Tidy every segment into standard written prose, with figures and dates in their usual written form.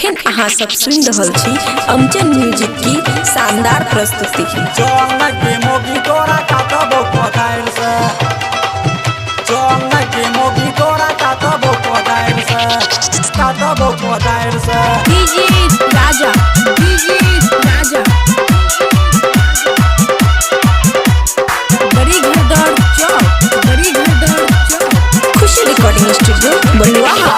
अखन अहाँ सब सुनि रहल छी अमजन म्यूजिक की शानदार प्रस्तुति। डीजे राजा बड़ी घरदार चौक खुशी रिकॉर्डिंग स्टूडियो बलुआहा।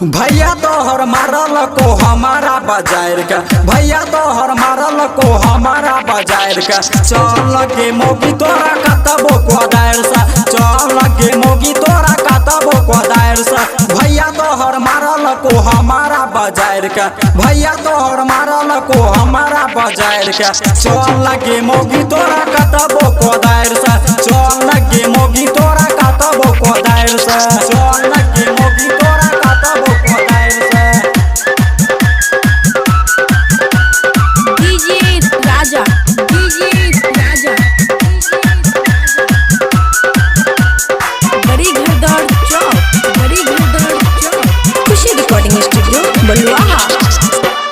भैया तोहर मारल को हमारा बाजार का, भैया तोहर मारल को हमारा बाजार का। चल के मोगी तोरा कतबो कोदार सा, चल के मोगी तोरा कतबो कोदार सा। भैया तोहर मारल को हमारा बाजार का, भैया तोहर मारल को हमारा बाजार का। चल के मोगी तोरा कतबो कोदार सा, चल के मोगी तोरा कतबो कोदार सा, चल के मोगी तोरा कतबो कोदार सा। डीजे राजा बड़ी घरदार चौक खुशी रिकॉर्डिंग स्टूडियो बलुआहा।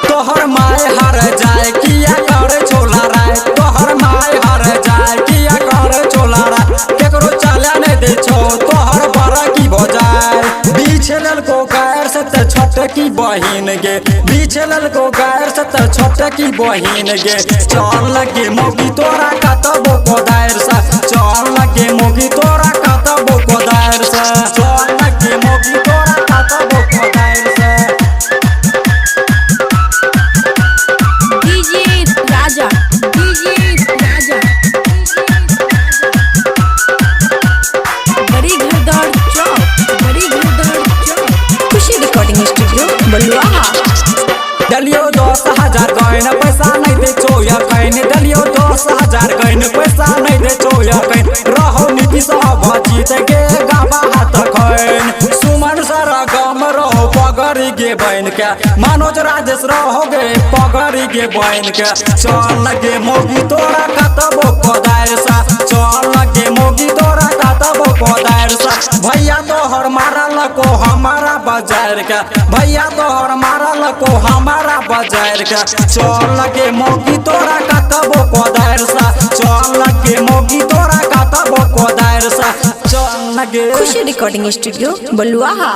तोहर माय हर जाए किया कर छोला राय, तोहर माय हर जाए किया कर छोला राय। केकरो चले नहीं दे छो तोहर बड़ा की बजाय। बिछलल को गायर से त छोट की बहिन गे, बिछलल को गायर से त छोट की बहिन गे। चल लगे मोगी तोरा कतबो कोदार सा, चल लगे मोगी तोरा कतबो कोदार सा, चल लगे मोगी तोरा कतबो कोदार सा। डीजे राजा बड़ी घरदार चौक खुशी रिकॉर्डिंग स्टूडियो बलुआहा। दलियो 10,000 गैन पैसा नहीं दे छो या कैन, दलियो 10,000 गैन पैसा नहीं दे छो या कैन। रहो नीतीश जीत के गावा हाथ खैन, सुमन सारा गम रहो पगड़ी गे बन के, मनोज राजेश रहो गे पगड़ी गे बन के। चल लगे मोगी तोरा कतबो कोदार सा, चल लगे मोगी तोरा कतबो कोदार सा। भैया तोहर मारल को हमारा बाजार का, भैया तोहर मारल को हमारा बाजार का। चल लगे मोगी तोरा कतबो कोदार सा, चल लगे मोगी तोरा कतबो कोदार सा। चल लगे खुशी रिकॉर्डिंग स्टूडियो बलुआहा।